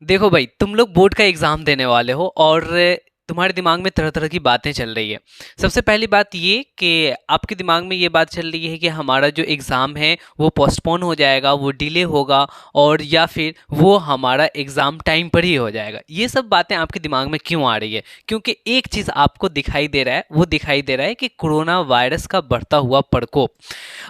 देखो भाई, तुम लोग बोर्ड का एग्जाम देने वाले हो और तुम्हारे दिमाग में तरह तरह की बातें चल रही है। सबसे पहली बात ये कि आपके दिमाग में ये बात चल रही है कि हमारा जो एग्ज़ाम है वो पोस्टपोन हो जाएगा, वो डिले होगा, और या फिर वो हमारा एग्ज़ाम टाइम पर ही हो जाएगा। ये सब बातें आपके दिमाग में क्यों आ रही है? क्योंकि एक चीज़ आपको दिखाई दे रहा है, वो दिखाई दे रहा है कि कोरोना वायरस का बढ़ता हुआ प्रकोप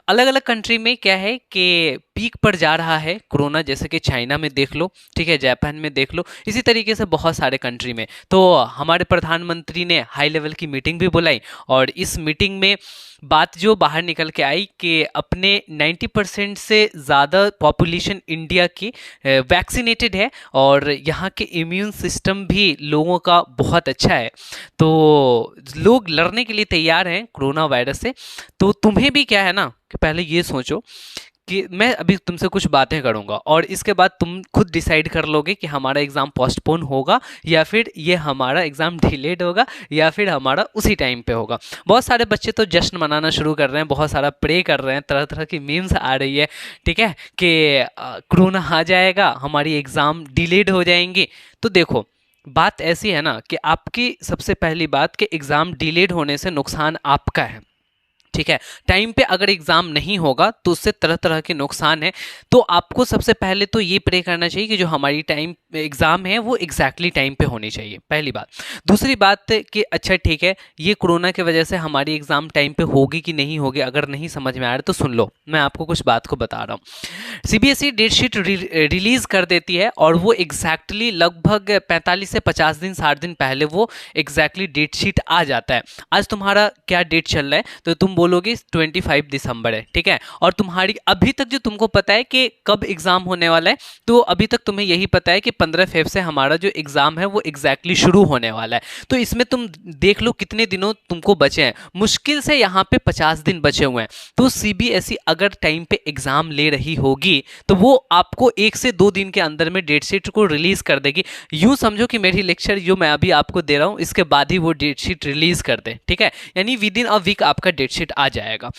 अलग अलग कंट्री में क्या है कि पीक पर जा रहा है कोरोना। जैसे कि चाइना में देख लो, ठीक है, जापान में देख लो, इसी तरीके से बहुत सारे कंट्री में। तो हमारे प्रधानमंत्री ने हाई लेवल की मीटिंग भी बुलाई, और इस मीटिंग में बात जो बाहर निकल के आई कि अपने 90% से ज़्यादा पॉपुलेशन इंडिया की वैक्सीनेटेड है, और यहाँ के इम्यून सिस्टम भी लोगों का बहुत अच्छा है। तो लोग लड़ने के लिए तैयार हैं कोरोना वायरस से। तो तुम्हें भी क्या है ना कि पहले ये सोचो कि मैं अभी तुमसे कुछ बातें करूंगा, और इसके बाद तुम खुद डिसाइड कर लोगे कि हमारा एग्ज़ाम पोस्टपोन होगा, या फिर ये हमारा एग्ज़ाम डिलेड होगा, या फिर हमारा उसी टाइम पे होगा। बहुत सारे बच्चे तो जश्न मनाना शुरू कर रहे हैं, बहुत सारा प्रे कर रहे हैं, तरह तरह की मीम्स आ रही है, ठीक है, कि कोरोना आ जाएगा, हमारी एग्ज़ाम डिलेड हो जाएंगी। तो देखो, बात ऐसी है ना कि आपकी सबसे पहली बात कि एग्ज़ाम डिलेड होने से नुकसान आपका है, ठीक है। टाइम पे अगर एग्जाम नहीं होगा तो उससे तरह तरह के नुकसान है। तो आपको सबसे पहले तो ये प्रे करना चाहिए कि जो हमारी टाइम एग्जाम है वो एग्जैक्टली टाइम पे होनी चाहिए, पहली बात। दूसरी बात कि अच्छा ठीक है, ये कोरोना की वजह से हमारी एग्जाम टाइम पे होगी कि नहीं होगी, अगर नहीं समझ में आ रहा तो सुन लो, मैं आपको कुछ बात को बता रहा हूँ। सीबीएसई डेट शीट रिलीज कर देती है, और वो एग्जैक्टली लगभग 45 से 50 दिन 60 दिन पहले वो एग्जैक्टली डेट शीट आ जाता है। आज तुम्हारा क्या डेट चल रहा है, तो तुम बोलोगे 25 दिसंबर है, ठीक है, और तुम्हारी अभी तक जो तुमको पता है कि कब एग्जाम होने वाला है, तो अभी तक तुम्हें यही पता है कि 15 फेब से हमारा जो एग्जाम है वो एग्जैक्टली शुरू होने वाला है। तो इसमें तुम देख लो कितने दिनों तुमको बचे हैं, मुश्किल से यहाँ पे 50 दिन बचे हुए हैं। तो सीबीएसई अगर टाइम पे एग्जाम ले रही होगी तो वो आपको 1 से 2 दिन के अंदर में डेट शीट को रिलीज कर देगी। यूं समझो कि मेरी लेक्चर जो मैं अभी आपको दे रहा हूं, इसके बाद ही वो डेट शीट रिलीज कर दे, ठीक है, यानी विद इन अ वीक आपका डेट शीट आ जाएगा।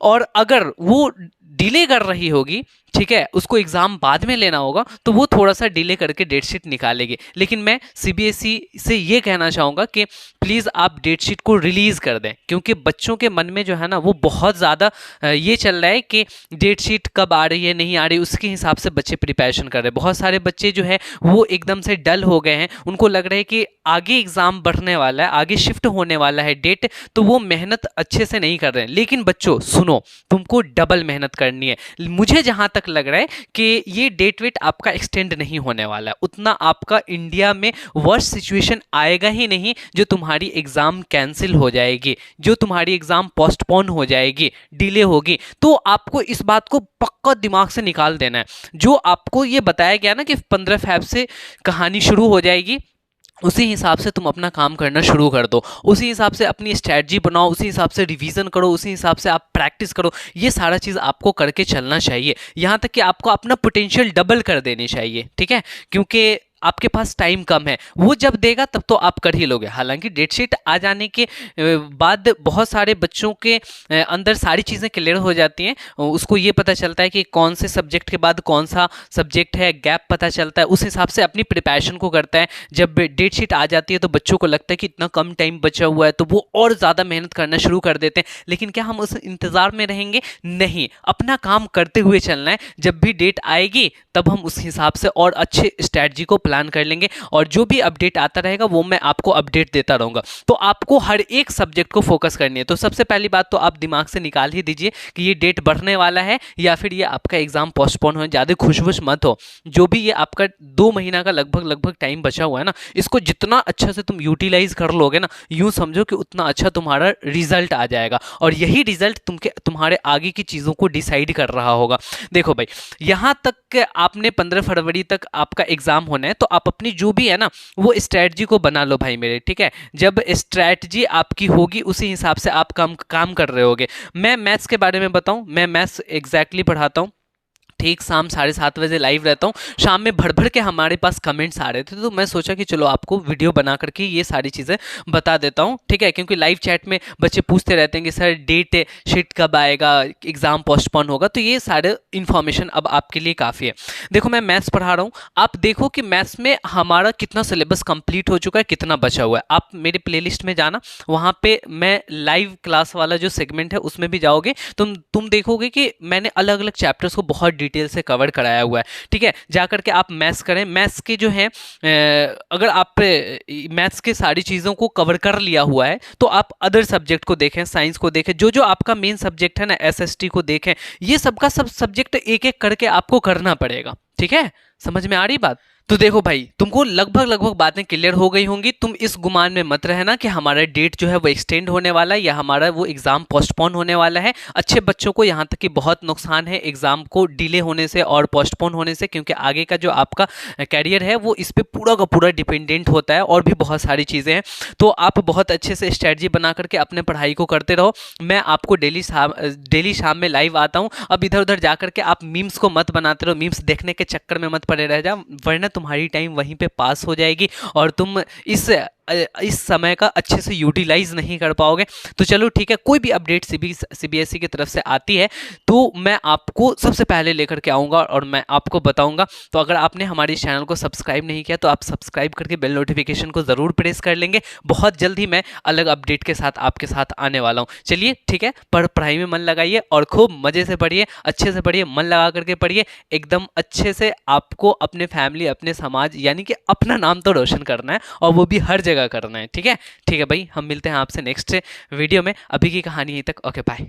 और अगर वो डिले कर रही होगी, ठीक है, उसको एग्जाम बाद में लेना होगा, तो वो थोड़ा सा डिले करके डेट शीट निकालेगी। लेकिन मैं सीबीएसई से ये कहना चाहूँगा कि प्लीज़ आप डेट शीट को रिलीज़ कर दें, क्योंकि बच्चों के मन में जो है ना वो बहुत ज़्यादा ये चल रहा है कि डेट शीट कब आ रही है, नहीं आ रही, उसके हिसाब से बच्चे प्रिपरेशन कर रहे हैं। बहुत सारे बच्चे जो है वो एकदम से डल हो गए हैं, उनको लग रहा है कि आगे एग्ज़ाम बढ़ने वाला है, आगे शिफ्ट होने वाला है डेट, तो वो मेहनत अच्छे से नहीं कर रहे हैं। लेकिन बच्चों सुनो, तुमको डबल मेहनत करनी है। मुझे जहाँ तक लग रहा है कि ये डेट वेट आपका एक्सटेंड नहीं होने वाला है, उतना आपका इंडिया में वर्स्ट सिचुएशन आएगा ही नहीं जो तुम्हारी एग्ज़ाम कैंसिल हो जाएगी, जो तुम्हारी एग्ज़ाम पोस्टपोन हो जाएगी, डिले होगी। तो आपको इस बात को पक्का दिमाग से निकाल देना है। जो आपको ये बताया गया ना कि 15 फेब से कहानी शुरू हो जाएगी, उसी हिसाब से तुम अपना काम करना शुरू कर दो, उसी हिसाब से अपनी स्ट्रैटेजी बनाओ, उसी हिसाब से रिवीजन करो, उसी हिसाब से आप प्रैक्टिस करो। ये सारा चीज़ आपको करके चलना चाहिए, यहाँ तक कि आपको अपना पोटेंशियल डबल कर देनी चाहिए, ठीक है, क्योंकि आपके पास टाइम कम है। वो जब देगा तब तो आप कर ही लोगे। हालांकि डेट शीट आ जाने के बाद बहुत सारे बच्चों के अंदर सारी चीज़ें क्लियर हो जाती हैं, उसको ये पता चलता है कि कौन से सब्जेक्ट के बाद कौन सा सब्जेक्ट है, गैप पता चलता है, उस हिसाब से अपनी प्रिपरेशन को करता है। जब डेट शीट आ जाती है तो बच्चों को लगता है कि इतना कम टाइम बचा हुआ है, तो वो और ज़्यादा मेहनत करना शुरू कर देते हैं। लेकिन क्या हम उस इंतज़ार में रहेंगे? नहीं, अपना काम करते हुए चलना है। जब भी डेट आएगी तब हम उस हिसाब से और अच्छे स्ट्रैटेजी को प्लान कर लेंगे, और जो भी अपडेट आता रहेगा वो मैं आपको अपडेट देता रहूँगा। तो आपको हर एक सब्जेक्ट को फोकस करनी है। तो सबसे पहली बात तो आप दिमाग से निकाल ही दीजिए कि ये डेट बढ़ने वाला है या फिर ये आपका एग्जाम पोस्टपोन हो। ज़्यादा खुशबुश मत हो। जो भी ये आपका 2 महीना का लगभग लगभग टाइम बचा हुआ है ना, इसको जितना अच्छा से तुम यूटिलाइज कर लोगे ना, यूँ समझो कि उतना अच्छा तुम्हारा रिजल्ट आ जाएगा, और यही रिजल्ट तुम्हारे आगे की चीज़ों को डिसाइड कर रहा होगा। देखो भाई, यहाँ तक आपने 15 फरवरी तक आपका एग्जाम होना है, तो आप अपनी जो भी है ना वो स्ट्रैटेजी को बना लो भाई मेरे, ठीक है। जब स्ट्रैटेजी आपकी होगी उसी हिसाब से आप काम काम कर रहे होगे। मैं मैथ्स के बारे में बताऊं, मैं मैथ्स एग्जैक्टली पढ़ाता हूं, ठीक शाम 7:30 बजे लाइव रहता हूँ। शाम में भर के हमारे पास कमेंट्स आ रहे थे, तो मैं सोचा कि चलो आपको वीडियो बना करके ये सारी चीज़ें बता देता हूँ, ठीक है। क्योंकि लाइव चैट में बच्चे पूछते रहते हैं कि सर डेट शीट कब आएगा, एग्ज़ाम पोस्टपोन होगा, तो ये सारे इन्फॉर्मेशन अब आपके लिए काफ़ी है। देखो मैं मैथ्स पढ़ा रहा हूँ, आप देखो कि मैथ्स में हमारा कितना सिलेबस कंप्लीट हो चुका है, कितना बचा हुआ है। आप मेरे प्लेलिस्ट में जाना, वहाँ पे मैं लाइव क्लास वाला जो सेगमेंट है उसमें भी जाओगे, तुम देखोगे कि मैंने अलग अलग चैप्टर्स को बहुत डिटेल से कवर कराया हुआ है, ठीक है। जाकर के आप मैथ्स करें, मैथ्स के जो हैं अगर आप मैथ्स के सारी चीज़ों को कवर कर लिया हुआ है तो आप अदर सब्जेक्ट को देखें, साइंस को देखें, जो जो आपका मेन सब्जेक्ट है ना, एसएसटी को देखें। ये सबका सब सब्जेक्ट एक एक करके आपको करना पड़ेगा, ठीक है। समझ में आ रही बात? तो देखो भाई, तुमको लगभग बातें क्लियर हो गई होंगी। तुम इस गुमान में मत रहना कि हमारा डेट जो है वो एक्सटेंड होने वाला है या हमारा वो एग्ज़ाम पोस्टपोन होने वाला है। अच्छे बच्चों को यहाँ तक कि बहुत नुकसान है एग्ज़ाम को डिले होने से और पोस्टपोन होने से, क्योंकि आगे का जो आपका कैरियर है वो इस पर पूरा का पूरा डिपेंडेंट होता है, और भी बहुत सारी चीज़ें हैं। तो आप बहुत अच्छे से स्ट्रेटजी बना करके अपने पढ़ाई को करते रहो। मैं आपको डेली शाम में लाइव आता हूँ। अब इधर उधर जा करके आप मीम्स को मत बनाते रहो, मीम्स देखने के चक्कर में मत पड़े रह जाओ, वरना तुम्हारी टाइम वहीं पे पास हो जाएगी और तुम इस समय का अच्छे से यूटिलाइज नहीं कर पाओगे। तो चलो ठीक है, कोई भी अपडेट सीबीएसई की तरफ से आती है तो मैं आपको सबसे पहले लेकर के आऊँगा और मैं आपको बताऊँगा। तो अगर आपने हमारे चैनल को सब्सक्राइब नहीं किया तो आप सब्सक्राइब करके बेल नोटिफिकेशन को ज़रूर प्रेस कर लेंगे। बहुत जल्द ही मैं अलग अपडेट के साथ आपके साथ आने वाला हूँ। चलिए ठीक है, पढ़ाई में मन लगाइए और खूब मज़े से पढ़िए, अच्छे से पढ़िए, मन लगा करके पढ़िए, एकदम अच्छे से। आपको अपने फैमिली, अपने समाज, यानी कि अपना नाम तो रोशन करना है, और वो भी हर जगह करना है, ठीक है। ठीक है भाई, हम मिलते हैं आपसे नेक्स्ट वीडियो में। अभी की कहानी यहीं तक, ओके बाय।